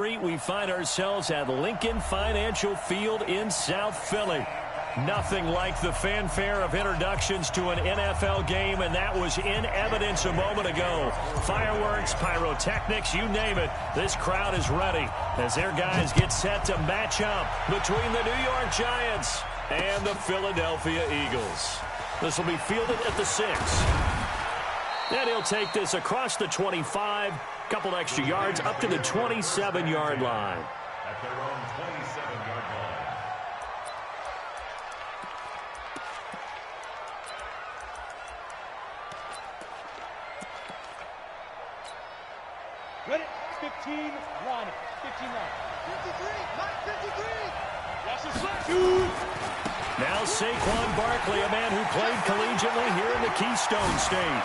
We find ourselves at Lincoln Financial Field in South Philly. Nothing like the fanfare of introductions to an NFL game, and that was in evidence a moment ago. Fireworks, pyrotechnics, you name it. This crowd is ready as their guys get set to match up between the New York Giants and the Philadelphia Eagles. This will be fielded at the 6. And he'll take this across the 25, couple extra yards up to the 27-yard line. At their own 27-yard line. Ready? 15, line it. 15 line. 53, line 53. Watch the slack. Now Saquon Barkley, a man who played collegiately here in the Keystone State.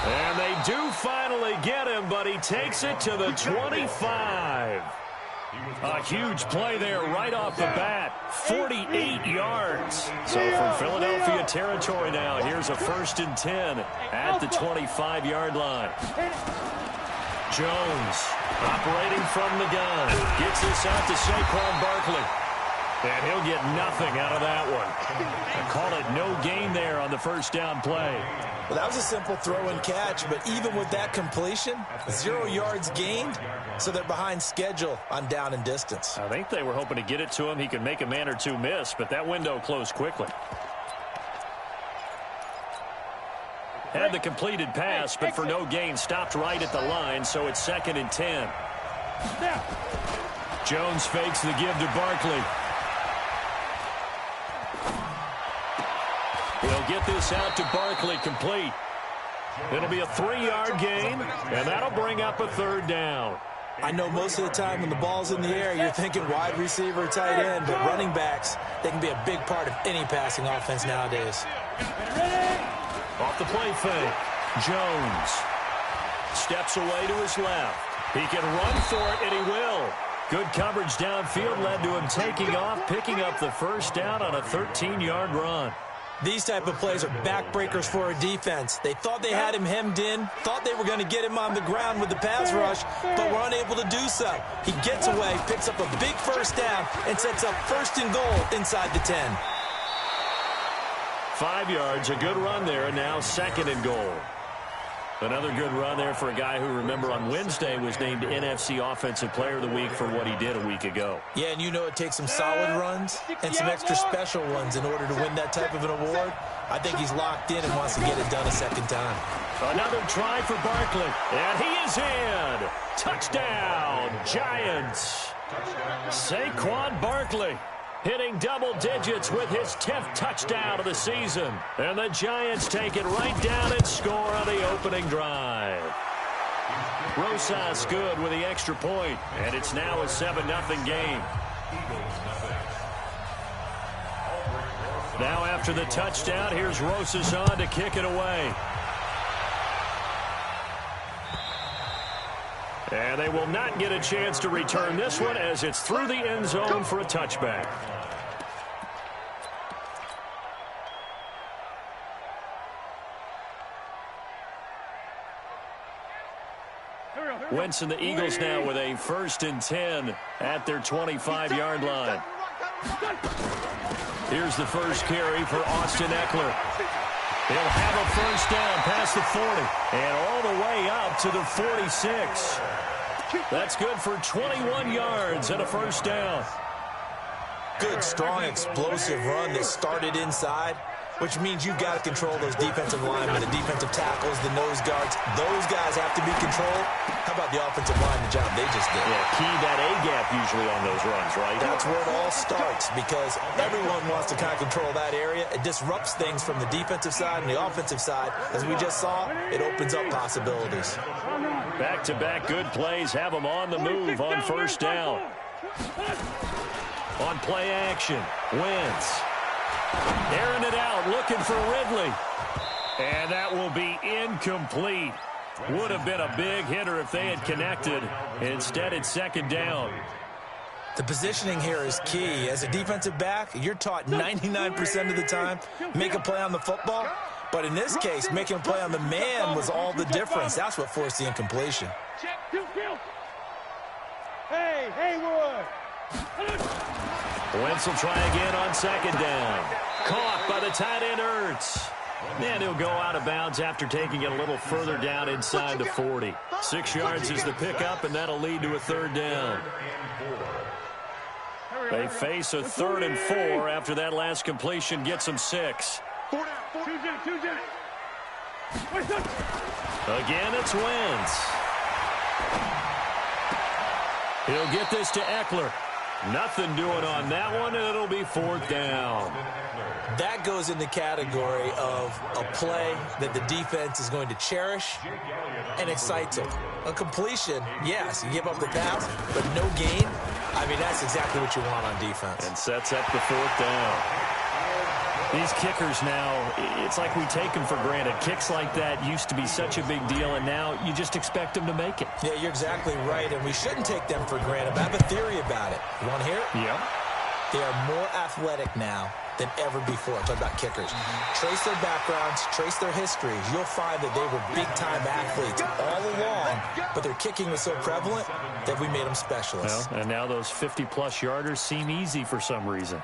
And they do finally get him, but he takes it to the 25. A huge play there right off the bat. 48 yards. So from Philadelphia territory now, here's a 1st and 10 at the 25-yard line. Jones operating from the gun. Gets this out to Saquon Barkley. And he'll get nothing out of that one. I call it no gain there on the first down play. Well, that was a simple throw and catch, but even with that completion, 0 yards gained, so they're behind schedule on down and distance. I think they were hoping to get it to him. He could make a man or two miss, but that window closed quickly. Had the completed pass, but for no gain, stopped right at the line, so it's 2nd and 10. Jones fakes the give to Barkley. We'll get this out to Barkley, complete. It'll be a 3-yard gain, and that'll bring up a 3rd down. I know most of the time when the ball's in the air, you're thinking wide receiver, tight end, but running backs, they can be a big part of any passing offense nowadays. Off the play fake. Jones steps away to his left. He can run for it, and he will. Good coverage downfield led to him taking off, picking up the 1st down on a 13-yard run. These type of plays are backbreakers for a defense. They thought they had him hemmed in, thought they were going to get him on the ground with the pass rush, but were unable to do so. He gets away, picks up a big 1st down, and sets up 1st and goal inside the 10. 5 yards, a good run there, and now 2nd and goal. Another good run there for a guy who, remember, on Wednesday was named NFC Offensive Player of the Week for what he did a week ago. Yeah, and you know it takes some solid runs and some extra special ones in order to win that type of an award. I think he's locked in and wants to get it done a 2nd time. Another try for Barkley, and he is in. Touchdown, Giants. Saquon Barkley hitting double digits with his 10th touchdown of the season. And the Giants take it right down and score on the opening drive. Rosas good with the extra point, and it's now a 7-0 game. Now after the touchdown, here's Rosas on to kick it away. And they will not get a chance to return this one as it's through the end zone for a touchback. Wentz and the Eagles now with a 1st and 10 at their 25-yard line. Here's the first carry for Austin Eckler. He'll have a 1st down past the 40 and all the way up to the 46. That's good for 21 yards and a 1st down. Good, strong, explosive run that started inside, which means you've got to control those defensive linemen, the defensive tackles, the nose guards. Those guys have to be controlled. How about the offensive line, the job they just did? Yeah, key that A-gap usually on those runs, right? That's where it all starts because everyone wants to kind of control that area. It disrupts things from the defensive side and the offensive side. As we just saw, it opens up possibilities. Back-to-back good plays have them on the move on 1st down. On play action, Wentz. Airing it out, looking for Ridley. And that will be incomplete. Would have been a big hitter if they had connected. Instead, it's 2nd down. The positioning here is key. As a defensive back, you're taught 99% of the time, make a play on the football. But in this case, making a play on the man was all the difference. That's what forced the incompletion. Check, two, hey, Haywood! Wentz will try again on second down. Caught by the tight end, Ertz. And he'll go out of bounds after taking it a little further down inside the 40. 6 yards is the pickup, and that'll lead to a third down. They face a 3rd and 4 after that last completion gets them 6. Again, it's Wentz. He'll get this to Eckler. Nothing doing on that one, and it'll be 4th down. That goes in the category of a play that the defense is going to cherish and excites them. A completion, yes, you give up the pass, but no gain. I mean, that's exactly what you want on defense. And sets up the 4th down. These kickers now, it's like we take them for granted. Kicks like that used to be such a big deal, and now you just expect them to make it. Yeah, you're exactly right, and we shouldn't take them for granted. But I have a theory about it. You want to hear it? Yeah. They are more athletic now than ever before. I'm talking about kickers. Trace their backgrounds, trace their histories. You'll find that they were big-time athletes all along, but their kicking was so prevalent that we made them specialists. Well, and now those 50-plus yarders seem easy for some reason.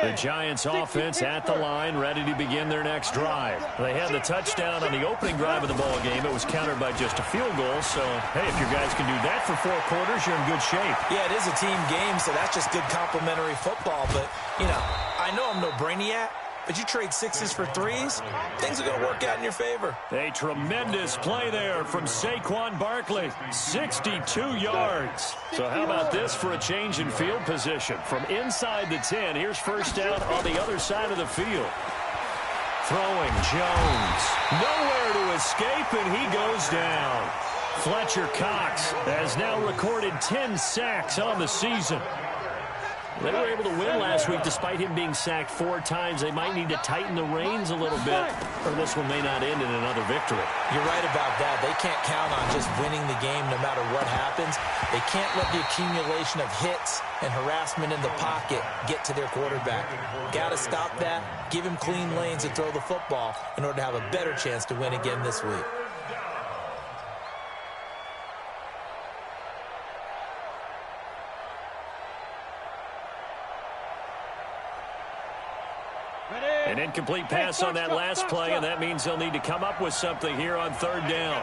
The Giants offense at the line, ready to begin their next drive. They had the touchdown on the opening drive of the ball game. It was countered by just a field goal. So, hey, if your guys can do that for 4 quarters, you're in good shape. Yeah, it is a team game, so that's just good complimentary football. But, you know, I know I'm no brainiac, but you trade 6s for 3s, things are going to work out in your favor. A tremendous play there from Saquon Barkley, 62 yards. So how about this for a change in field position? From inside the 10, here's first down on the other side of the field. Throwing Jones. Nowhere to escape, and he goes down. Fletcher Cox has now recorded 10 sacks on the season. They were able to win last week despite him being sacked 4 times. They might need to tighten the reins a little bit, or this one may not end in another victory. You're right about that. They can't count on just winning the game no matter what happens. They can't let the accumulation of hits and harassment in the pocket get to their quarterback. Got to stop that, give him clean lanes to throw the football in order to have a better chance to win again this week. An incomplete pass on that last play, and that means they'll need to come up with something here on 3rd down.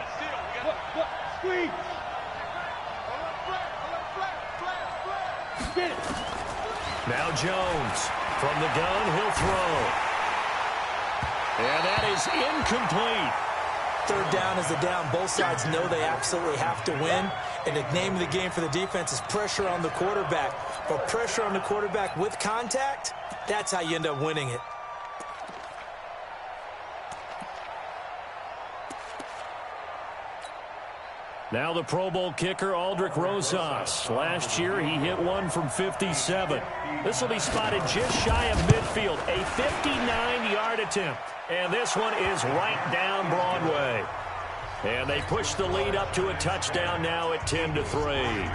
Now Jones from the gun, he'll throw. And that is incomplete. 3rd down is the down. Both sides know they absolutely have to win. And the name of the game for the defense is pressure on the quarterback. But pressure on the quarterback with contact, that's how you end up winning it. Now the Pro Bowl kicker, Aldrick Rosas. Last year, he hit one from 57. This will be spotted just shy of midfield. A 59-yard attempt. And this one is right down Broadway. And they push the lead up to a touchdown now at 10-3.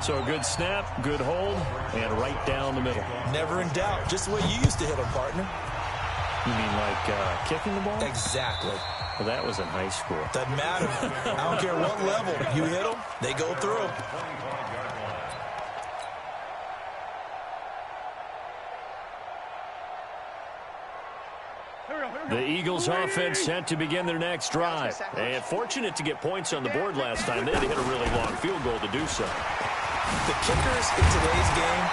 So a good snap, good hold, and right down the middle. Never in doubt. Just the way you used to hit them, partner. You mean like kicking the ball? Exactly. Well, that was in high school. Doesn't matter. I don't care what level. You hit them, they go through. The Eagles offense set to begin their next drive. And fortunate to get points on the board last time. They had to hit a really long field goal to do so. The kickers in today's game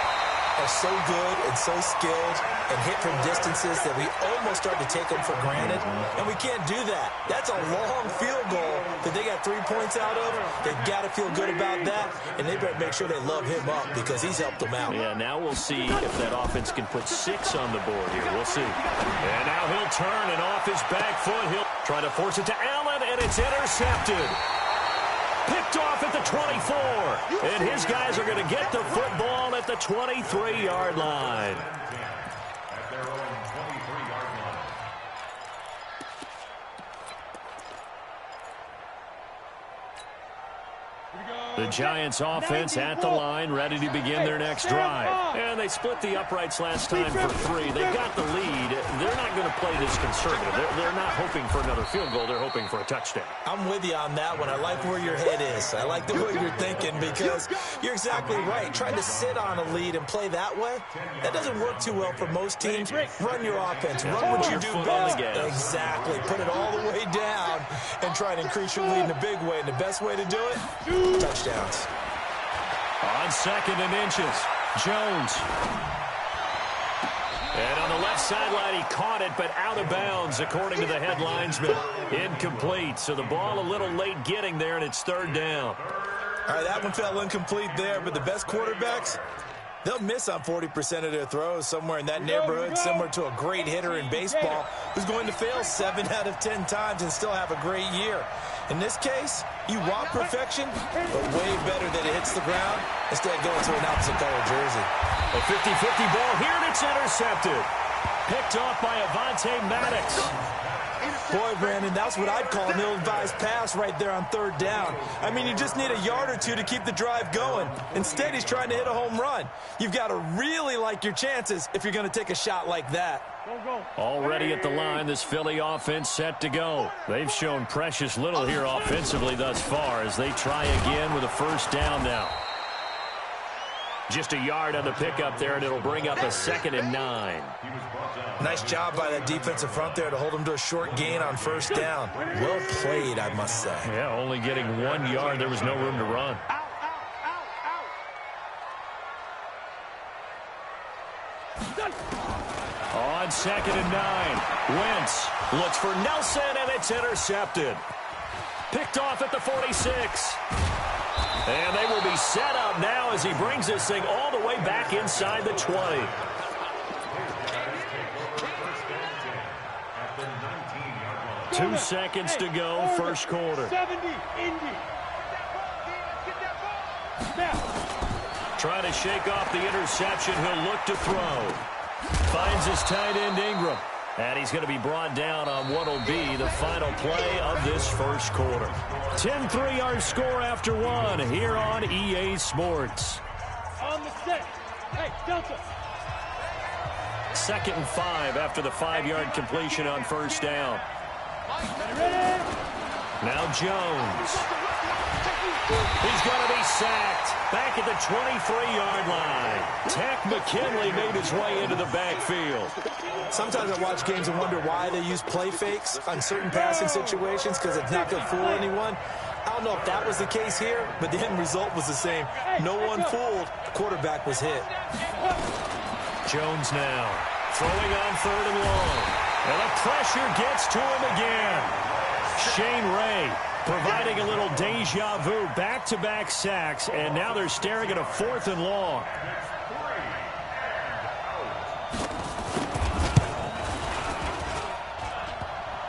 are so good and so skilled and hit from distances that we almost start to take them for granted, and we can't do that. That's a long field goal that they got 3 points out of. They've got to feel good about that, and they better make sure they love him up because he's helped them out. Yeah, now we'll see if that offense can put 6 on the board here. We'll see. And now he'll turn, and off his back foot, he'll try to force it to Allen, and it's intercepted. Picked off at the 24. And his guys are going to get the football at the 23-yard line. At their own 23-yard line. Here we go. The Giants offense at the line, ready to begin their next drive. And they split the uprights last time for 3. They got the lead. They're not going to play this conservative. They're not hoping for another field goal. They're hoping for a touchdown. I'm with you on that one. I like where your head is. I like the way you're thinking because you're exactly right. Trying to sit on a lead and play that way, that doesn't work too well for most teams. Run your offense. Run what you do best. Exactly. Put it all the way down and try to increase your lead in a big way. And the best way to do it, touchdowns. On 2nd and inches, Jones. And on the left sideline, he caught it, but out of bounds, according to the head linesman. Incomplete, so the ball a little late getting there, and it's 3rd down. All right, that one fell incomplete there, but the best quarterbacks, they'll miss on 40% of their throws, somewhere in that neighborhood, similar to a great hitter in baseball who's going to fail 7 out of 10 times and still have a great year. In this case, you want perfection, but way better that it hits the ground instead of going to an opposite color jersey. A 50-50 ball here, and it's intercepted. Picked off by Avonte Maddox. Boy, Brandon, that's what I'd call an ill-advised pass right there on 3rd down. I mean, you just need a yard or 2 to keep the drive going. Instead, he's trying to hit a home run. You've got to really like your chances if you're going to take a shot like that. Already at the line, this Philly offense set to go. They've shown precious little here offensively thus far as they try again with a 1st down now. Just a yard on the pickup there, and it'll bring up a 2nd and 9. Nice job by that defensive front there to hold them to a short gain on 1st down. Well played, I must say. Yeah, only getting 1 yard. There was no room to run. On 2nd and 9, Wentz looks for Nelson, and it's intercepted. Picked off at the 46. And they will be set up now as he brings this thing all the way back inside the 20. Two seconds to go, 1st quarter. Trying to shake off the interception. He'll look to throw. Finds his tight end Ingram. And he's going to be brought down on what will be the final play of this 1st quarter. 10-3 our score after 1 here on EA Sports. On the set. Hey, Delta. 2nd and 5 after the 5-yard completion on 1st down. Now Jones. He's going to be sacked back at the 23-yard line. Tech McKinley made his way into the backfield. Sometimes I watch games and wonder why they use play fakes on certain passing situations because it's not going to fool anyone. I don't know if that was the case here, but the end result was the same. No one fooled. The quarterback was hit. Jones now throwing on 3rd and long. And the pressure gets to him again. Shane Ray providing a little deja vu, back-to-back sacks, and now they're staring at a 4th and long.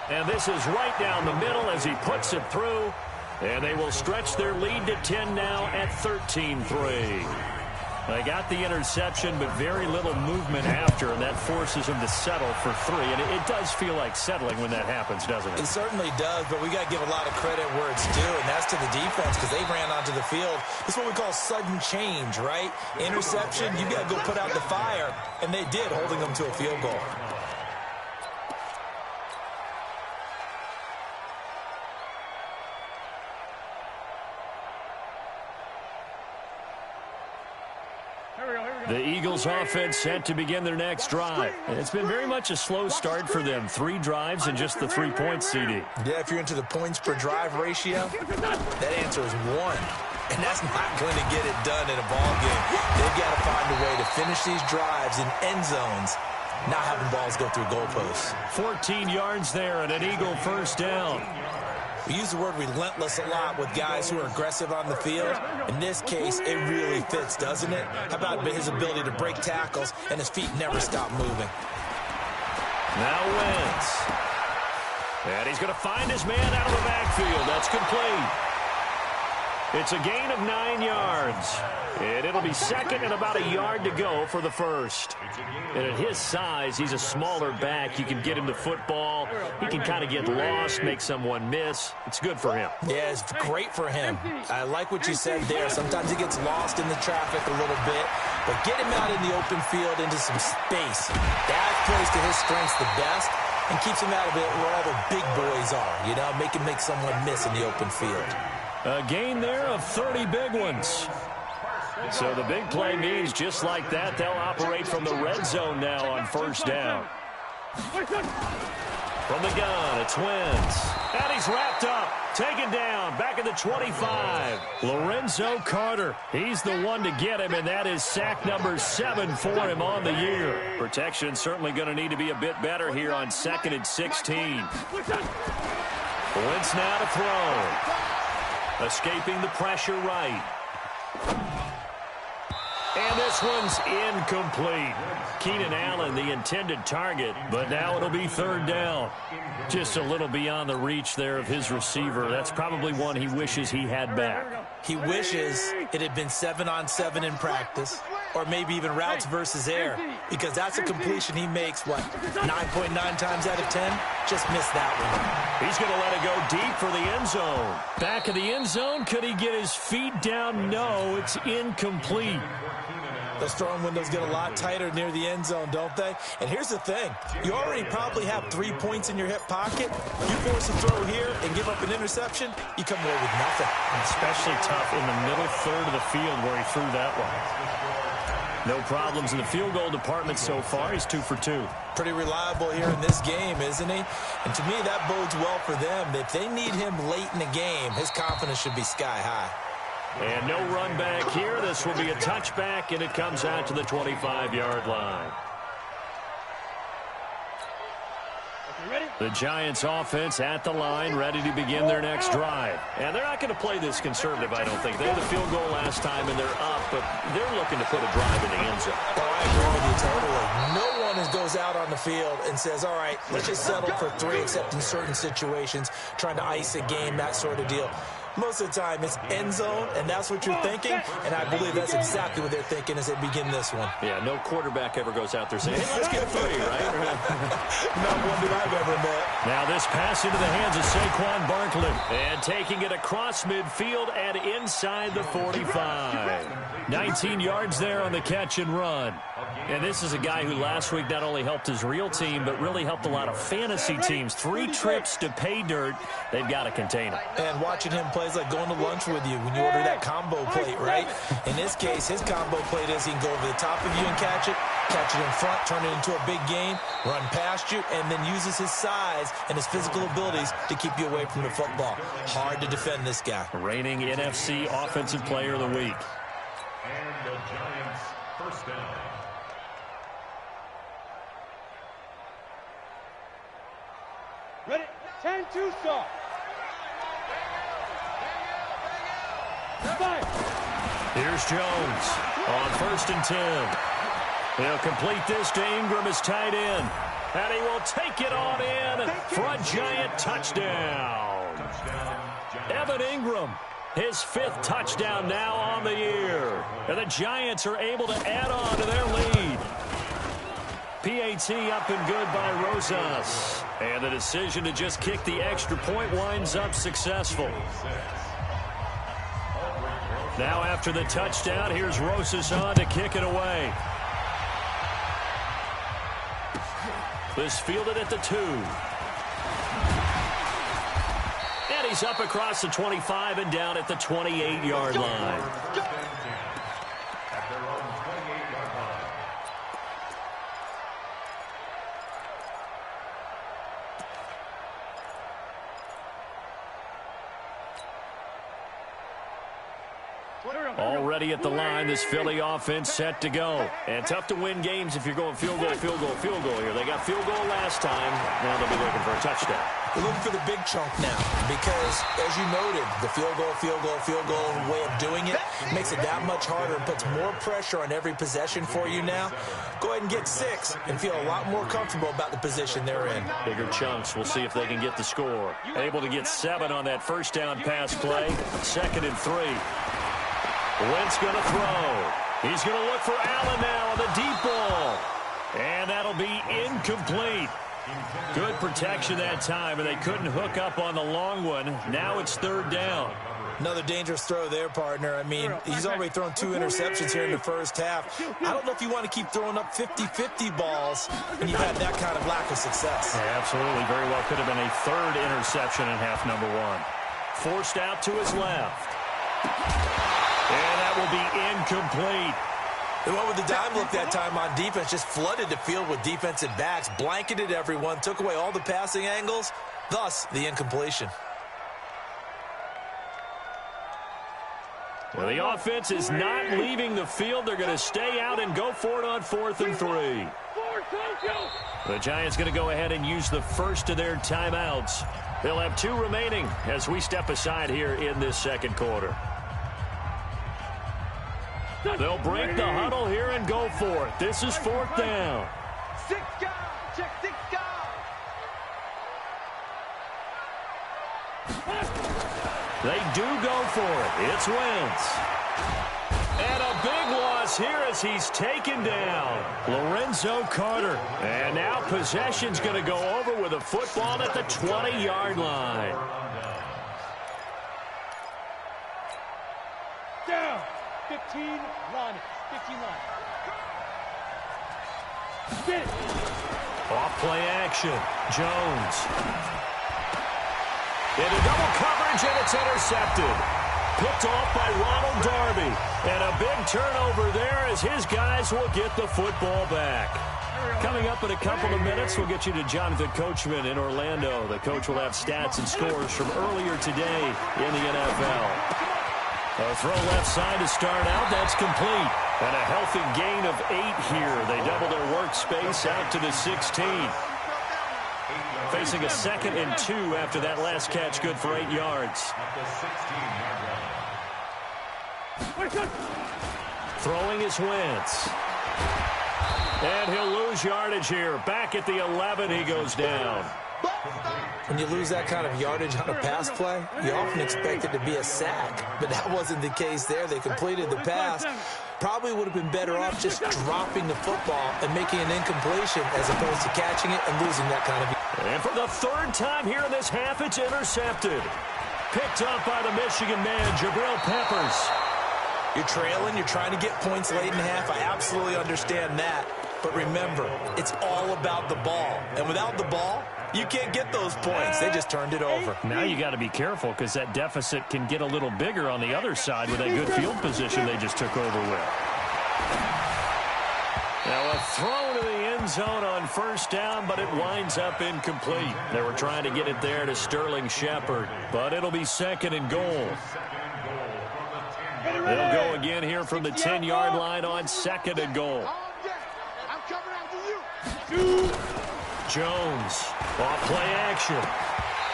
And this is right down the middle as he puts it through, and they will stretch their lead to 10 now at 13-3. They got the interception, but very little movement after, and that forces them to settle for 3. And it does feel like settling when that happens, doesn't it? It certainly does, but we got to give a lot of credit where it's due, and that's to the defense because they ran onto the field. It's what we call sudden change, right? Interception, you got to go put out the fire, and they did, holding them to a field goal. The Eagles offense set to begin their next drive. And it's been very much a slow start for them. 3 drives and just the 3 points, CD. Yeah, if you're into the points per drive ratio, that answer is 1. And that's not going to get it done in a ball game. They've got to find a way to finish these drives in end zones, not having balls go through goalposts. 14 yards there and an Eagle 1st down. We use the word relentless a lot with guys who are aggressive on the field. In this case, it really fits, doesn't it? How about his ability to break tackles and his feet never stop moving? Now Wentz. And he's going to find his man out of the backfield. That's complete. It's a gain of 9 yards. And it'll be second and about a yard to go for the first. And at his size, he's a smaller back. You can get him the football. He can kind of get lost, make someone miss. It's good for him. Yeah, it's great for him. I like what you said there. Sometimes he gets lost in the traffic a little bit. But get him out in the open field into some space. That plays to his strengths the best and keeps him out of it where all the big boys are. You know, make him make someone miss in the open field. A gain there of 30 big ones. So the big play means just like that, they'll operate from the red zone now on first down. From the gun, it's Wentz. And he's wrapped up, taken down, back at the 25. Lorenzo Carter, he's the one to get him, and that is sack number 7 for him on the year. Protection certainly going to need to be a bit better here on 2nd and 16. Wentz now to throw. Escaping the pressure right. And this one's incomplete. Keenan Allen, the intended target, but now it'll be 3rd down. Just a little beyond the reach there of his receiver. That's probably one he wishes he had back. He wishes it had been 7-on-7 in practice, or maybe even routes versus air, because that's a completion he makes, 9.9 times out of 10? Just missed that one. He's going to let it go deep for the end zone. Back of the end zone, could he get his feet down? No, it's incomplete. Those throwing windows get a lot tighter near the end zone, don't they? And here's the thing. You already probably have 3 points in your hip pocket. You force a throw here and give up an interception, you come away with nothing. Especially tough in the middle third of the field where he threw that one. No problems in the field goal department so far. He's 2 for 2. Pretty reliable here in this game, isn't he? And to me, that bodes well for them. If they need him late in the game, his confidence should be sky high. And no run back here. This will be a touchback, and it comes out to the 25-yard line. The Giants offense at the line, ready to begin their next drive. And they're not going to play this conservative, I don't think. They had the field goal last time, and they're up, but they're looking to put a drive in the end zone. Oh, I agree with you totally. No one goes out on the field and says, all right, let's just settle for 3, except in certain situations, trying to ice a game, that sort of deal. Most of the time, it's end zone, and that's what you're thinking, and I believe that's exactly what they're thinking as they begin this one. Yeah, no quarterback ever goes out there saying, hey, let's get 3, right? Not one that I've ever met. Now this pass into the hands of Saquon Barkley, and taking it across midfield and inside the 45. 19 yards there on the catch and run. And this is a guy who last week not only helped his real team, but really helped a lot of fantasy teams. 3 trips to pay dirt. They've got to contain him. And watching him play is like going to lunch with you when you order that combo plate, right? In this case, his combo plate is he can go over the top of you and catch it in front, turn it into a big gain, run past you, and then uses his size and his physical abilities to keep you away from the football. Hard to defend this guy. Reigning NFC Offensive Player of the Week. And the Giants first down. Ready? 10-2 start. Fire. Here's Jones on 1st and 10. He'll complete this to Ingram as tight end. And he will take it on in for a Giant touchdown. Evan Ingram, his 5th touchdown now on the year. And the Giants are able to add on to their lead. PAT up and good by Rosas. And the decision to just kick the extra point winds up successful. Now after the touchdown, here's Rosas on to kick it away. This fielded at the 2. And he's up across the 25 and down at the 28-yard line. At their own 28-yard line. Already at the line, this Philly offense set to go. And tough to win games if you're going field goal, field goal, field goal here. They got field goal last time. Now they'll be looking for a touchdown. We're looking for the big chunk now because, as you noted, the field goal way of doing it makes it that much harder and puts more pressure on every possession for you now. Go ahead and get 6 and feel a lot more comfortable about the position they're in. Bigger chunks. We'll see if they can get the score. Able to get 7 on that first down pass play. 2nd and 3. Wentz going to throw. He's going to look for Allen now on the deep ball. And that'll be incomplete. Good protection that time, and they couldn't hook up on the long one. Now it's 3rd down. Another dangerous throw there, partner. I mean, he's already thrown 2 interceptions here in the first half. I don't know if you want to keep throwing up 50-50 balls when you've had that kind of lack of success. Yeah, absolutely. Very well could have been a 3rd interception in half number 1. Forced out to his left. And that will be incomplete. They went with the dime look that time on defense, just flooded the field with defensive backs, blanketed everyone, took away all the passing angles, thus the incompletion. Well, the offense is not leaving the field. They're going to stay out and go for it on 4th and 3. The Giants going to go ahead and use the first of their timeouts. They'll have 2 remaining as we step aside here in this second quarter. They'll break the huddle here and go for it. This is 4th down. 6 guys. Check 6 guys. They do go for it. It's Wentz. And a big loss here as he's taken down. Lorenzo Carter. And now possession's going to go over with a football at the 20-yard line. Down. 15 line. 15 line. Spin. Off play action. Jones. Into double coverage, and it's intercepted. Picked off by Ronald Darby. And a big turnover there as his guys will get the football back. Coming up in a couple of minutes, we'll get you to Jonathan Coachman in Orlando. The coach will have stats and scores from earlier today in the NFL. A throw left side to start out. That's complete. And a healthy gain of 8 here. They double their workspace out to the 16. Facing a 2nd and 2 after that last catch, good for 8 yards. Throwing is Wentz. And he'll lose yardage here. Back at the 11, he goes down. When you lose that kind of yardage on a pass play, you often expect it to be a sack. But that wasn't the case there. They completed the pass. Probably would have been better off just dropping the football and making an incompletion as opposed to catching it and losing that kind of. And for the 3rd time here in this half, it's intercepted. Picked up by the Michigan man, Jabril Peppers. You're trailing. You're trying to get points late in half. I absolutely understand that. But remember, it's all about the ball. And without the ball, you can't get those points. They just turned it over. Now you got to be careful because that deficit can get a little bigger on the other side with that good field position they just took over with. Now a throw to the end zone on 1st down, but it winds up incomplete. They were trying to get it there to Sterling Shepard, but it'll be 2nd and goal. They'll go again here from the 10-yard line on 2nd and goal. Jones, off play action.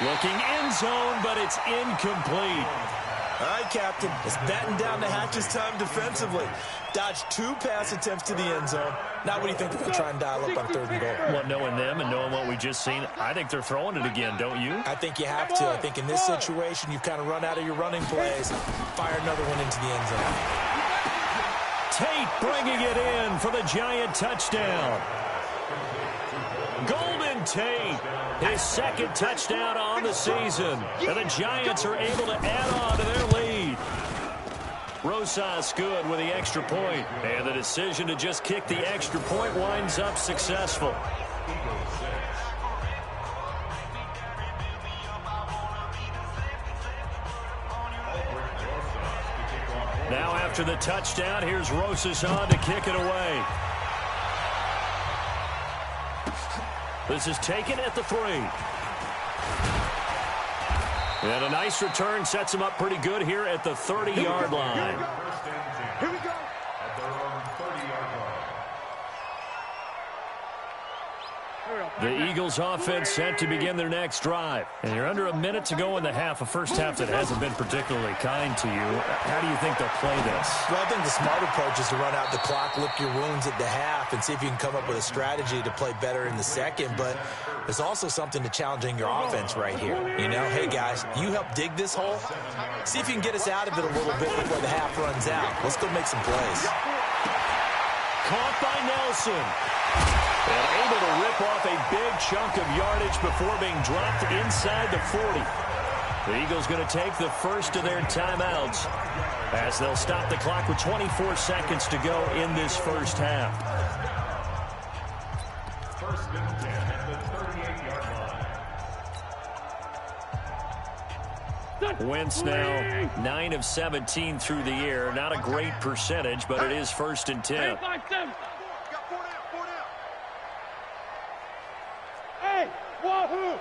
Looking end zone, but it's incomplete. All right, Captain. It's batten down the hatches time defensively. Dodged 2 pass attempts to the end zone. Now what do you think they're going to try and dial up on 3rd and goal? Well, knowing them and knowing what we just seen, I think they're throwing it again, don't you? I think you have to. I think in this situation, you've kind of run out of your running plays. Fire another one into the end zone. Tate bringing it in for the Giant touchdown. Golden Tate, his 2nd touchdown on the season. And the Giants are able to add on to their lead. Rosas good with the extra point. And the decision to just kick the extra point winds up successful. Now after the touchdown, here's Rosas on to kick it away. This is taken at the 3. And a nice return sets him up pretty good here at the 30-yard line. Here we go. At their own 30-yard line. The Eagles offense set to begin their next drive. And you're under a minute to go in the half, a first half that hasn't been particularly kind to you. How do you think they'll play this? Well, I think the smart approach is to run out the clock, lick your wounds at the half, and see if you can come up with a strategy to play better in the second. But there's also something to challenging your offense right here. You know, hey, guys, you help dig this hole. See if you can get us out of it a little bit before the half runs out. Let's go make some plays. Caught by Nelson. And able to rip off a big chunk of yardage before being dropped inside the 40. The Eagles going to take the first of their timeouts as they'll stop the clock with 24 seconds to go in this first half. First and 10 at the 38-yard line. Wentz now 9 of 17 through the air. Not a great percentage, but it is first and 10. Wahoo!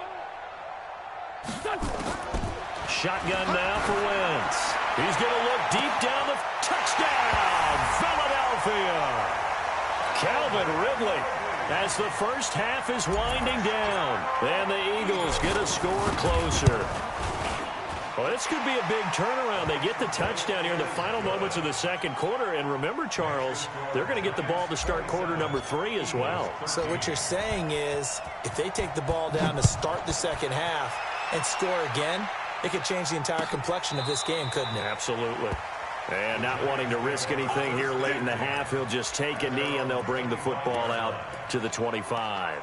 Shotgun now for Wentz. He's going to look deep down the touchdown, Philadelphia. Calvin Ridley as the first half is winding down. And the Eagles get a score closer. Well, this could be a big turnaround. They get the touchdown here in the final moments of the second quarter. And remember, Charles, they're going to get the ball to start quarter number 3 as well. So what you're saying is if they take the ball down to start the second half and score again, it could change the entire complexion of this game, couldn't it? Absolutely. And not wanting to risk anything here late in the half, he'll just take a knee and they'll bring the football out to the 25.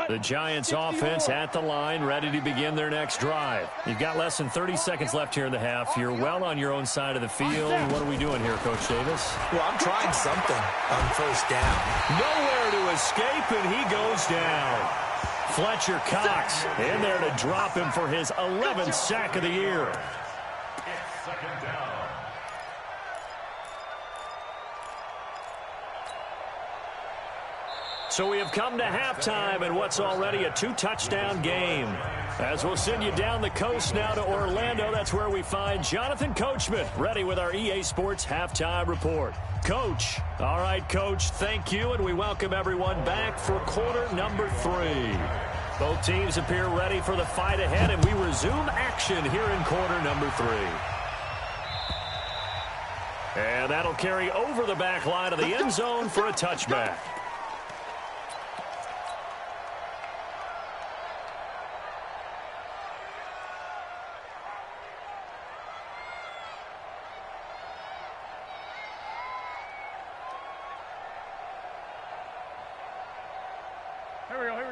The Giants offense at the line, ready to begin their next drive. You've got less than 30 seconds left here in the half. You're well on your own side of the field. What are we doing here, Coach Davis? Well, I'm trying something on first down. Nowhere to escape, and he goes down. Fletcher Cox in there to drop him for his 11th sack of the year. It's second down. So we have come to halftime in what's already a 2-touchdown game. As we'll send you down the coast now to Orlando, that's where we find Jonathan Coachman, ready with our EA Sports Halftime Report. Coach. All right, Coach, thank you, and we welcome everyone back for quarter number 3. Both teams appear ready for the fight ahead, and we resume action here in quarter number 3. And that'll carry over the back line of the end zone for a touchback.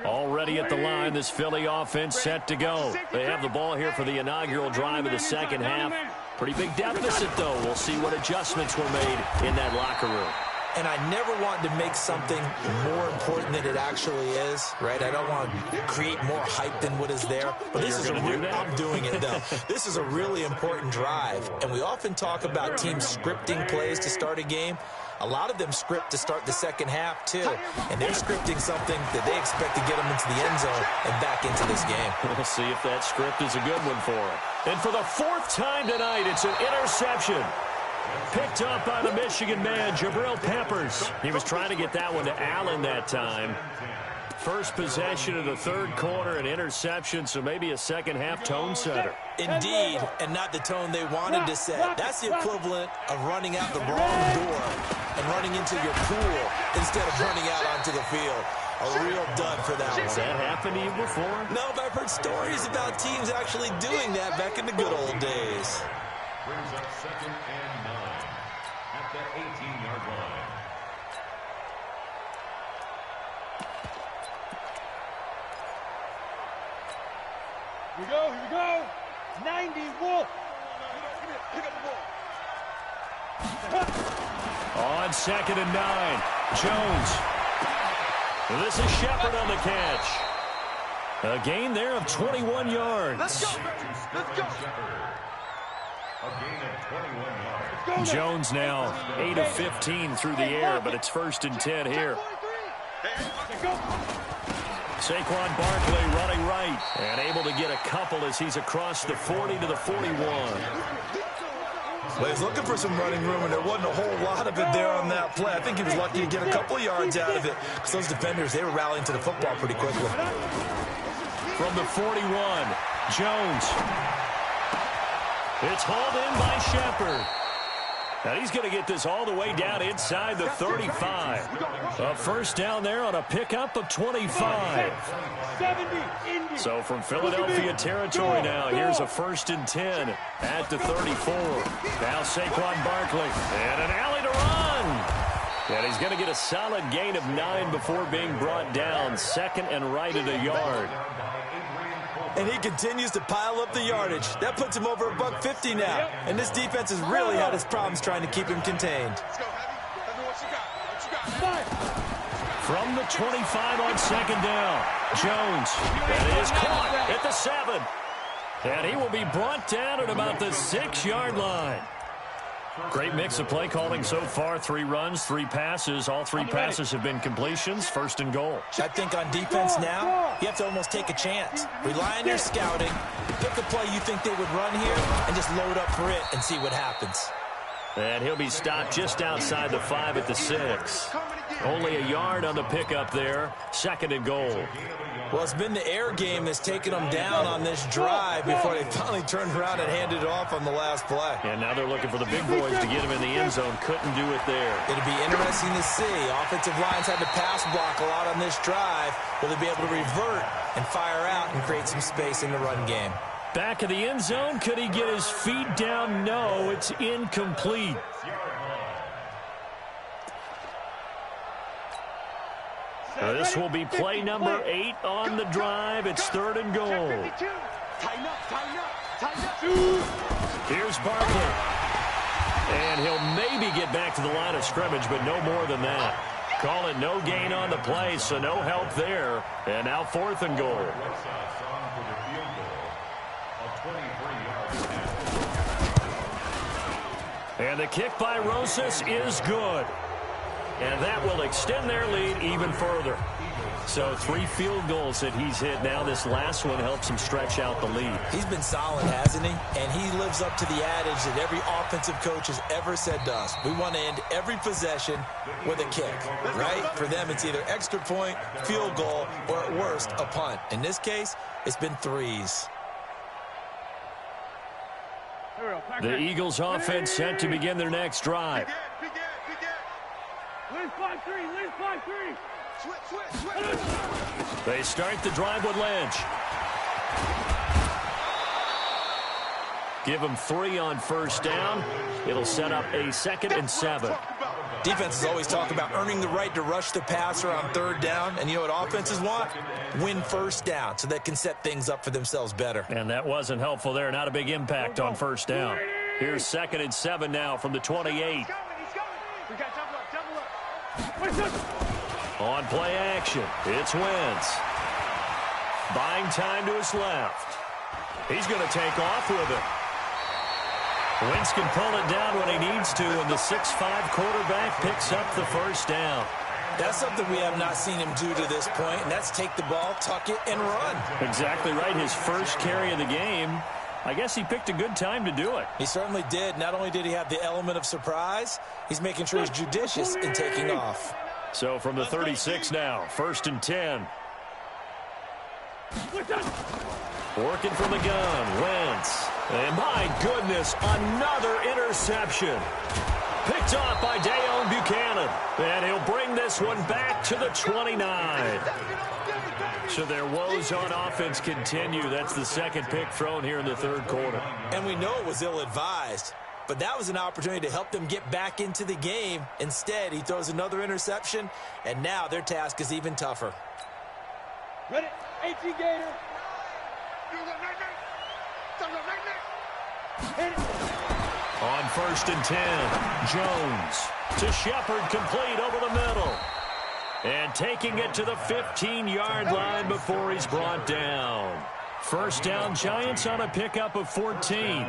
Already at the line, this Philly offense set to go. They have the ball here for the inaugural drive of the second half. Pretty big deficit, though. We'll see what adjustments were made in that locker room. And I never want to make something more important than it actually is, right? I don't want to create more hype than what is there. But this is I'm doing it, though. This is a really important drive. And we often talk about teams scripting plays to start a game. A lot of them script to start the second half, too. And they're scripting something that they expect to get them into the end zone and back into this game. We'll see if that script is a good one for them. And for the 4th time tonight, it's an interception. Picked up by the Michigan man, Jabril Peppers. He was trying to get that one to Allen that time. First possession of the third quarter, an interception, so maybe a second-half tone setter. Indeed, and not the tone they wanted to set. That's the equivalent of running out the wrong door and running into your pool instead of running out onto the field. A real dud for that one. Has that happened to you before? No, but I've heard stories about teams actually doing that back in the good old days. Brings up second and 9 at the 18-yard line. Here we go, here we go. 90, Wolf. Pick up the ball. On second and 9, Jones. This is Shepard on the catch. A gain there of 21 yards. Let's go. Let's go. A gain of 21 yards. Jones now 8 of 15 through the air, but it's 1st and 10 here. Saquon Barkley running right and able to get a couple as he's across the 40 to the 41. Well, he's looking for some running room, and there wasn't a whole lot of it there on that play. I think he was lucky to get a couple of yards out of it because those defenders, they were rallying to the football pretty quickly. From the 41, Jones. It's hauled in by Shepard. Now he's going to get this all the way down inside the 35. A first down there on a pickup of 25. So from Philadelphia territory now, here's a 1st and 10 at the 34. Now Saquon Barkley and an alley to run. And he's going to get a solid gain of 9 before being brought down. 2nd and right at a yard. And he continues to pile up the yardage. That puts him over $150 now. And this defense has really had its problems trying to keep him contained. From the 25 on 2nd down, Jones. That is caught at the 7. And he will be brought down at about the 6-yard line. Great mix of play calling so far. 3 runs, 3 passes. All 3 passes have been completions. 1st and goal. I think on defense now, you have to almost take a chance. Rely on your scouting. Pick a play you think they would run here and just load up for it and see what happens. And he'll be stopped just outside the 5 at the 6. Only a yard on the pickup there. 2nd and goal. Well, it's been the air game that's taken them down on this drive before they finally turned around and handed it off on the last play. And now they're looking for the big boys to get him in the end zone. Couldn't do it there. It'll be interesting to see. Offensive lines had to pass block a lot on this drive. Will they be able to revert and fire out and create some space in the run game? Back of the end zone. Could he get his feet down? No, it's incomplete. This will be play number 8 on the drive. It's 3rd and goal. Here's Barkley. And he'll maybe get back to the line of scrimmage, but no more than that. Call it no gain on the play, so no help there. And now 4th and goal. And the kick by Rosas is good. And that will extend their lead even further. So 3 field goals that he's hit now. This last one helps him stretch out the lead. He's been solid, hasn't he? And he lives up to the adage that every offensive coach has ever said to us. We want to end every possession with a kick, right? For them, it's either extra point, field goal, or at worst, a punt. In this case, it's been 3s. The Eagles offense set to begin their next drive. They start the drive with Lynch. Give them 3 on 1st down. It'll set up a 2nd and 7. Defenses always talk about earning the right to rush the passer on 3rd down. And you know what offenses want? Win 1st down so they can set things up for themselves better. And that wasn't helpful there. Not a big impact on 1st down. Here's 2nd and 7 now from the 28. On play action, it's Wentz. Buying time to his left. He's going to take off with it. Wentz can pull it down when he needs to, and the 6'5" quarterback picks up the 1st down. That's something we have not seen him do to this point, and that's take the ball, tuck it, and run. Exactly right. His first carry of the game. I guess he picked a good time to do it. He certainly did. Not only did he have the element of surprise, he's making sure he's judicious in taking off. So from the 36 now, 1st and 10. Working from the gun, Wentz. And my goodness, another interception. Picked off by Dayon Buchanan. And he'll bring this one back to the 29. So their woes on offense continue. That's the 2nd pick thrown here in the 3rd quarter. And we know it was ill-advised. But that was an opportunity to help them get back into the game. Instead, he throws another interception, and now their task is even tougher. Ready? 18 Gator. On 1st and 10, Jones to Shepard, complete over the middle. And taking it to the 15-yard line before he's brought down. 1st down, Giants on a pickup of 14.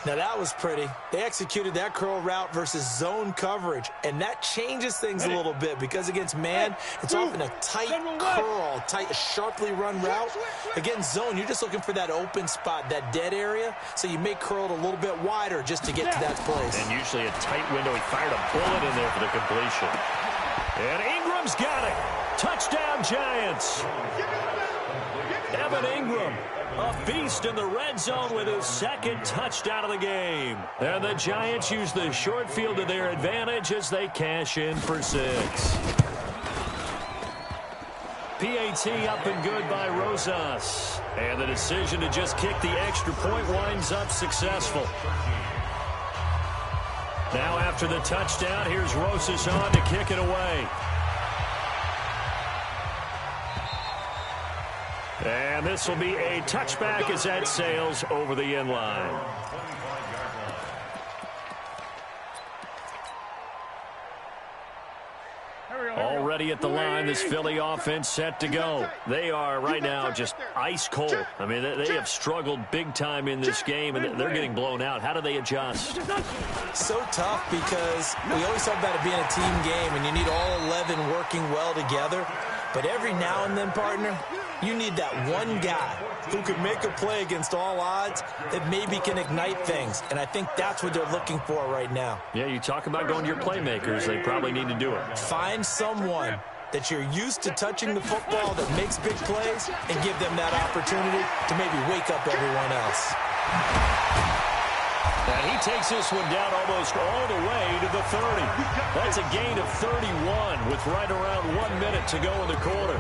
Now that was pretty. They executed that curl route versus zone coverage, and that changes things a little bit because against man, it's often a tight curl, tight, sharply run route. Against zone, you're just looking for that open spot, that dead area, so you may curl it a little bit wider just to get to that place. And usually a tight window. He fired a bullet in there for the completion. And Ingram's got it. Touchdown, Giants. Evan Ingram, a beast in the red zone with his second touchdown of the game. And the Giants use the short field to their advantage as they cash in for 6. PAT up and good by Rosas. And the decision to just kick the extra point winds up successful. Now after the touchdown, here's Rosas on to kick it away. And this will be a touchback as that sails over the end line. Already at the line, this Philly offense set to go. They are right now just ice cold. I mean, they have struggled big time in this game, and they're getting blown out. How do they adjust? So tough because we always talk about it being a team game, and you need all 11 working well together. But every now and then, partner, you need that one guy who can make a play against all odds that maybe can ignite things. And I think that's what they're looking for right now. Yeah, you talk about going to your playmakers. They probably need to do it. Find someone that you're used to touching the football that makes big plays and give them that opportunity to maybe wake up everyone else. And he takes this one down almost all the way to the 30. That's a gain of 31 with right around 1 minute to go in the quarter.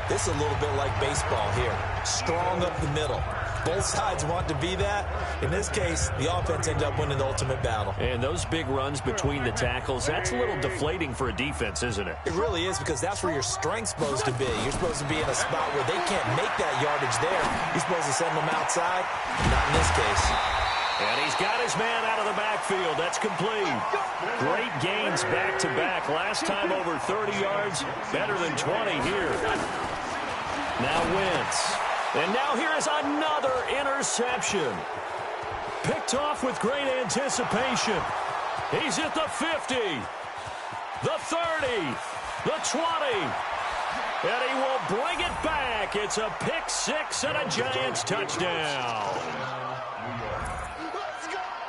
This is a little bit like baseball here. Strong up the middle. Both sides want to be that. In this case, the offense ended up winning the ultimate battle. And those big runs between the tackles, that's a little deflating for a defense, isn't it? It really is, because that's where your strength's supposed to be. You're supposed to be in a spot where they can't make that yardage there. You're supposed to send them outside. Not in this case. And he's got his man out of the backfield. That's complete. Great gains back-to-back. Last time over 30 yards, better than 20 here. Now Wentz. And now here is another interception. Picked off with great anticipation. He's at the 50, the 30, the 20. And he will bring it back. It's a pick six and a Giants touchdown.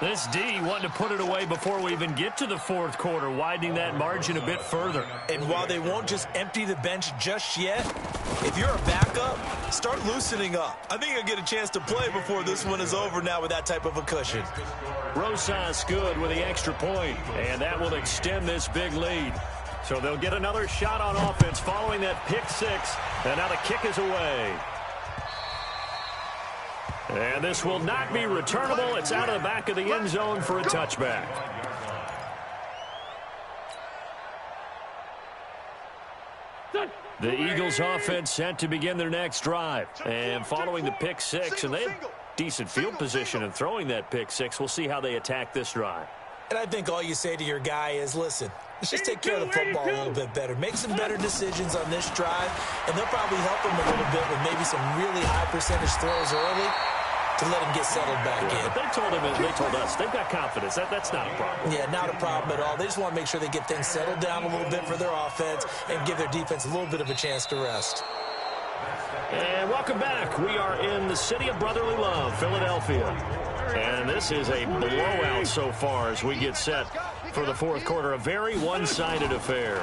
This D wanted to put it away before we even get to the fourth quarter, widening that margin a bit further. And while they won't just empty the bench just yet, if you're a backup, start loosening up. I think you'll get a chance to play before this one is over now with that type of a cushion. Rosas good with the extra point, and that will extend this big lead. So they'll get another shot on offense following that pick six, and now the kick is away. And this will not be returnable. It's out of the back of the end zone for a touchback. The Eagles offense set to begin their next drive. And following the pick six, and they have decent field position in throwing that pick six. We'll see how they attack this drive. And I think all you say to your guy is, listen, let's just take care of the football a little bit better. Make some better decisions on this drive, and they'll probably help him a little bit with maybe some really high percentage throws early to let him get settled back in. But they told us they've got confidence. That's not a problem. Yeah, not a problem at all. They just want to make sure they get things settled down a little bit for their offense and give their defense a little bit of a chance to rest. And welcome back. We are in the city of brotherly love, Philadelphia. And this is a blowout so far as we get set for the fourth quarter. A very one-sided affair.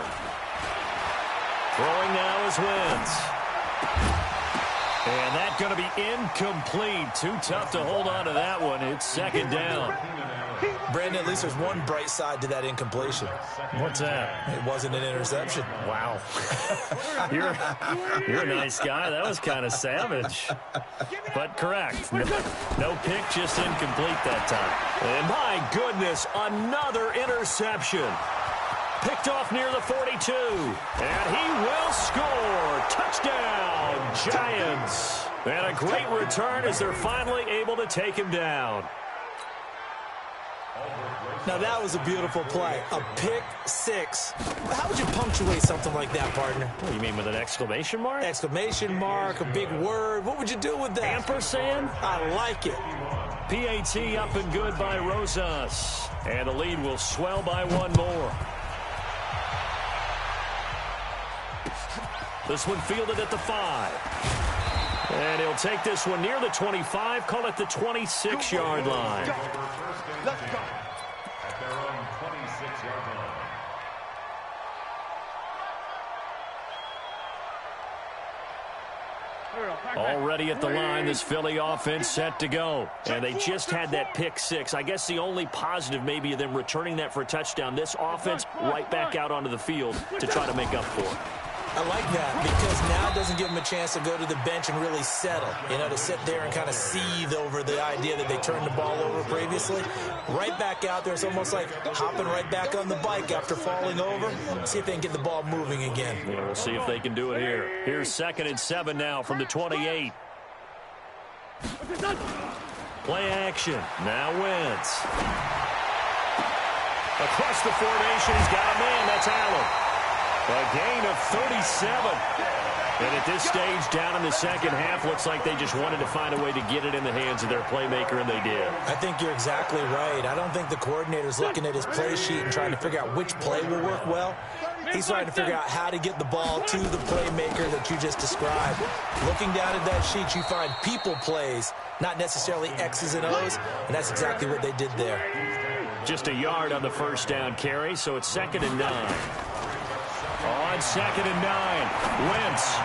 Throwing now is Wentz. And that's going to be incomplete. Too tough to hold on to that one. It's second down. Brandon, at least there's one bright side to that incompletion. What's that? It wasn't an interception. Wow. You're a nice guy. That was kind of savage. But correct. No pick, just incomplete that time. And my goodness, another interception. Picked off near the 42. And he will score. Touchdown, Giants. And a great return as they're finally able to take him down. Now, that was a beautiful play. A pick six. How would you punctuate something like that, partner? What do you mean, with an exclamation mark? Exclamation mark, a big word. What would you do with that? Ampersand? I like it. PAT up and good by Rosas. And the lead will swell by one more. This one fielded at the 5. And he'll take this one near the 25, call it the 26-yard line. Let's go. At their own 26-yard line. Already at the line, this Philly offense set to go. And they just had that pick 6. I guess the only positive maybe of them returning that for a touchdown. This offense right back out onto the field to try to make up for it. I like that because now it doesn't give them a chance to go to the bench and really settle, to sit there and kind of seethe over the idea that they turned the ball over previously. Right back out there, it's almost like hopping right back on the bike after falling over. See if they can get the ball moving again. Yeah, we'll see if they can do it here. Here's 2nd and 7 now from the 28. Play action. Now Wentz. Across the formation, he's got a man. That's Allen. A gain of 37. And at this stage, down in the second half, looks like they just wanted to find a way to get it in the hands of their playmaker, and they did. I think you're exactly right. I don't think the coordinator's looking at his play sheet and trying to figure out which play will work well. He's trying to figure out how to get the ball to the playmaker that you just described. Looking down at that sheet, you find people plays, not necessarily X's and O's, and that's exactly what they did there. Just a yard on the first down carry, so it's 2nd and 9. On 2nd and 9, Wentz.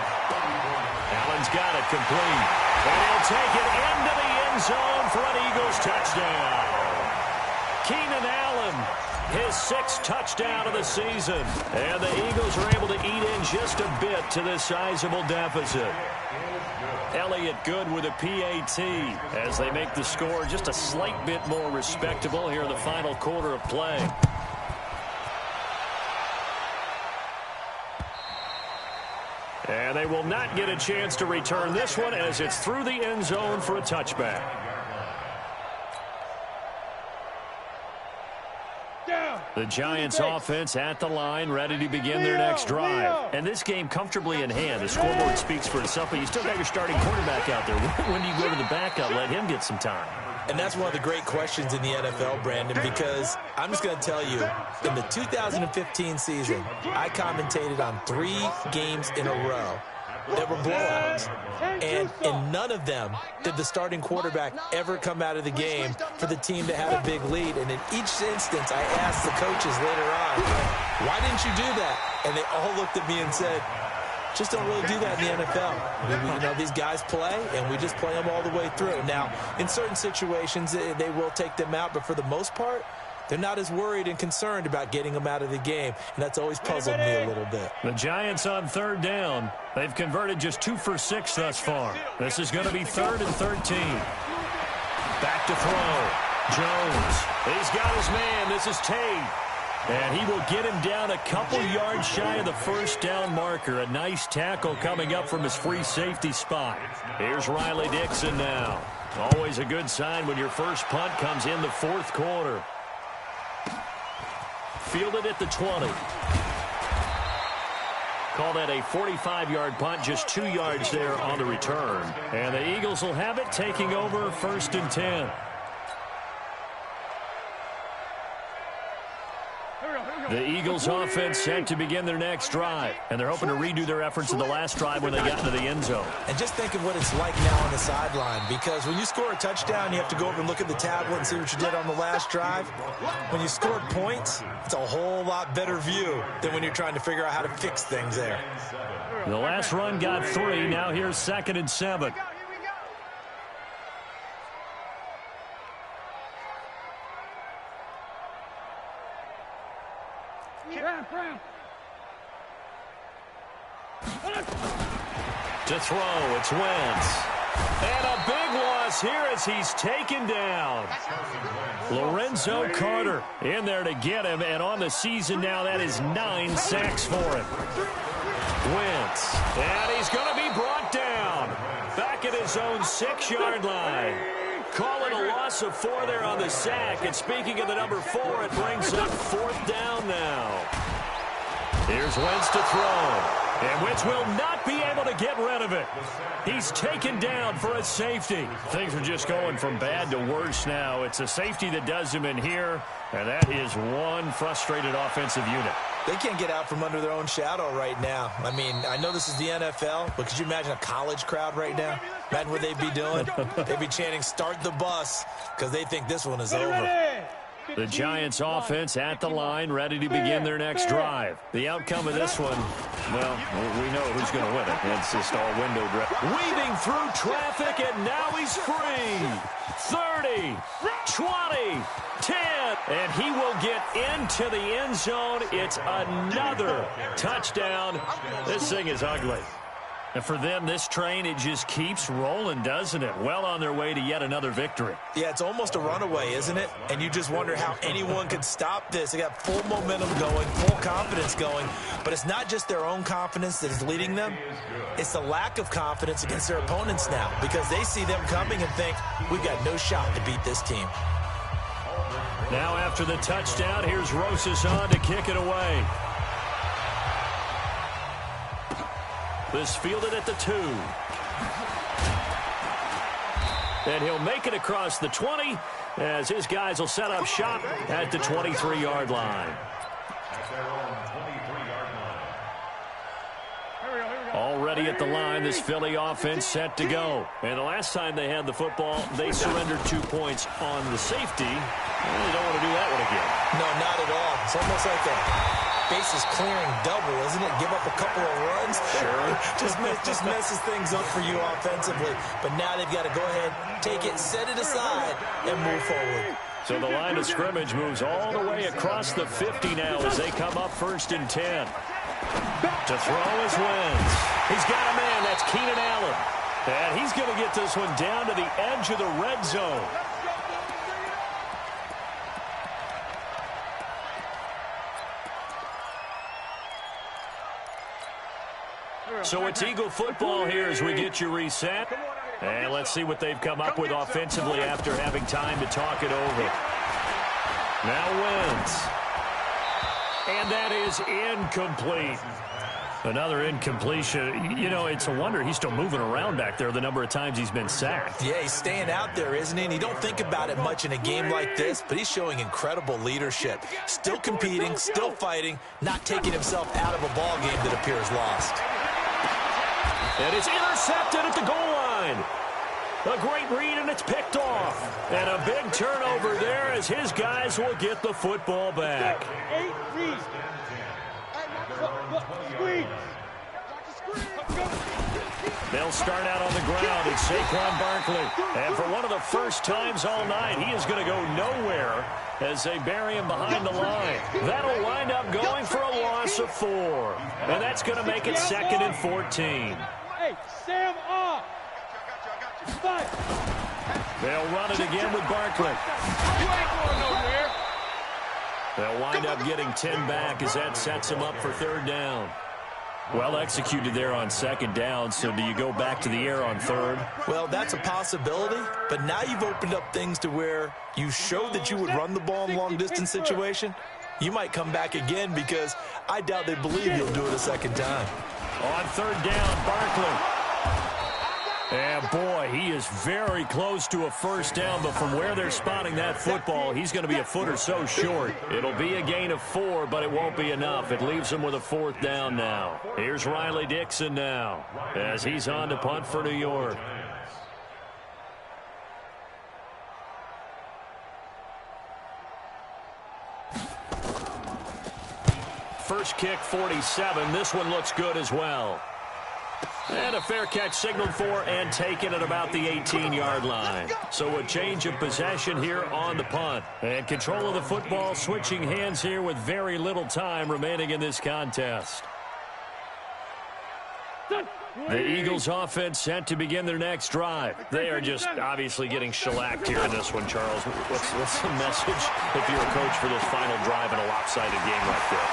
Allen's got it complete. And he'll take it into the end zone for an Eagles touchdown. Keenan Allen, his 6th touchdown of the season. And the Eagles are able to eat in just a bit to this sizable deficit. Elliott good with a PAT as they make the score just a slight bit more respectable here in the final quarter of play. And they will not get a chance to return this one as it's through the end zone for a touchback. The Giants offense at the line, ready to begin their next drive. And this game comfortably in hand. The scoreboard speaks for itself, but you still got your starting quarterback out there. When do you go to the backup, let him get some time? And that's one of the great questions in the NFL, Brandon, because I'm just going to tell you, in the 2015 season, I commentated on 3 games in a row that were blowouts. And in none of them did the starting quarterback ever come out of the game for the team that had a big lead. And in each instance, I asked the coaches later on, why didn't you do that? And they all looked at me and said, just don't really do that in the NFL. These guys play, and we just play them all the way through. Now, in certain situations, they will take them out, but for the most part, they're not as worried and concerned about getting them out of the game, and that's always puzzled me a little bit. The Giants on 3rd down. They've converted just 2 for 6 thus far. This is going to be 3rd and 13. Back to throw. Jones. He's got his man. This is Tate. And he will get him down a couple yards shy of the first down marker. A nice tackle coming up from his free safety spot. Here's Riley Dixon now. Always a good sign when your first punt comes in the 4th quarter. Fielded at the 20. Call that a 45-yard punt, just 2 yards there on the return. And the Eagles will have it, taking over 1st and 10. The Eagles offense set to begin their next drive, and they're hoping to redo their efforts in the last drive when they got into the end zone. And just think of what it's like now on the sideline, because when you score a touchdown, you have to go over and look at the tablet and see what you did on the last drive. When you scored points, it's a whole lot better view than when you're trying to figure out how to fix things there. The last run got 3. Now here's 2nd and 7. To throw, it's Wentz. And a big loss here as he's taken down. Lorenzo Carter in there to get him, and on the season now, that is 9 sacks for him. Wentz, and he's going to be brought down. Back at his own 6-yard line. Call it a loss of 4 there on the sack, and speaking of the number 4, it brings up 4th down now. Here's Wentz to throw. And Wentz will not be able to get rid of it. He's taken down for a safety. Things are just going from bad to worse now. It's a safety that does him in here, and that is one frustrated offensive unit. They can't get out from under their own shadow right now. I mean, I know this is the NFL, but could you imagine a college crowd right now? Imagine what they'd be doing. They'd be chanting, "Start the bus," because they think this one is over. The Giants offense at the line, ready to begin their next drive. The outcome of this one, well, we know who's going to win it. It's just all window dressing. Weaving through traffic, and now he's free. 30, 20, 10, and he will get into the end zone. It's another touchdown. This thing is ugly. And for them, this train, it just keeps rolling, doesn't it? Well on their way to yet another victory. Yeah, it's almost a runaway, isn't it? And you just wonder how anyone could stop this. They got full momentum going, full confidence going. But it's not just their own confidence that is leading them. It's the lack of confidence against their opponents now, because they see them coming and think, we've got no shot to beat this team. Now after the touchdown, here's Rosas on to kick it away. This fielded at the 2. And he'll make it across the 20 as his guys will set up shop at the 23-yard line. Already at the line, this Philly offense set to go. And the last time they had the football, they surrendered 2 points on the safety. Well, they don't want to do that one again. No, not at all. It's almost like a bases clearing double, isn't it? Give up a couple of runs. Sure. just messes things up for you offensively. But now they've got to go ahead, take it, set it aside, and move forward. So the line of scrimmage moves all the way across the 50 now as they come up 1st and 10. To throw is Wentz. He's got a man. That's Keenan Allen. And he's going to get this one down to the edge of the red zone. So it's Eagle football here as we get you reset. And let's see what they've come up with offensively after having time to talk it over. Now Wentz. And that is incomplete. Another incompletion. You know, it's a wonder he's still moving around back there the number of times he's been sacked. Yeah, he's staying out there, isn't he? And you don't think about it much in a game like this, but he's showing incredible leadership. Still competing, still fighting, not taking himself out of a ball game that appears lost. And it's intercepted at the goal line. A great read, and it's picked off. And a big turnover there as his guys will get the football back. They'll start out on the ground. It's Saquon Barkley. And for one of the first times all night, he is going to go nowhere as they bury him behind the line. That'll wind up going for a loss of 4. And that's going to make it 2nd and 14. Hey, Sam off. They'll run it again with Barkley. You ain't going nowhere. They'll wind up getting 10 back as that sets them up for 3rd down. Well executed there on 2nd down, so do you go back to the air on 3rd? Well, that's a possibility, but now you've opened up things to where you showed that you would run the ball in long-distance situation. You might come back again because I doubt they believe you'll do it a 2nd time. On 3rd down, Barkley. And boy, he is very close to a 1st down, but from where they're spotting that football, he's going to be a foot or so short. It'll be a gain of 4, but it won't be enough. It leaves him with a 4th down now. Here's Riley Dixon now as he's on to punt for New York. First kick, 47. This one looks good as well. And a fair catch signaled for and taken at about the 18-yard line. So a change of possession here on the punt. And control of the football switching hands here with very little time remaining in this contest. The Eagles offense set to begin their next drive. They are just obviously getting shellacked here in this one, Charles. What's the message if you're a coach for this final drive in a lopsided game like this?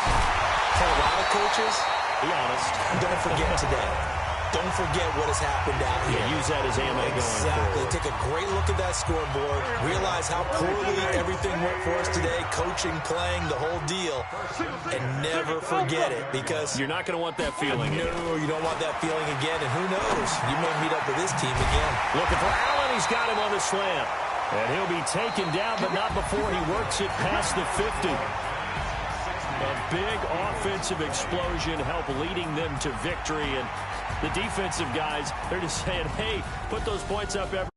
For a lot of coaches, Be honest. don't forget today. don't forget what has happened out here. Yeah, use that as ammo going Exactly. forward. Take a great look at that scoreboard. Realize how poorly everything went for us today, coaching, playing, the whole deal. And never forget it, because You're not going to want that feeling again. no, you don't want that feeling again. And who knows? You may meet up with this team again. Looking for Allen. He's got him on the slam. And he'll be taken down, but not before he works it past the 50. A big offensive explosion helped leading them to victory. And the defensive guys, they're just saying, hey, put those points up every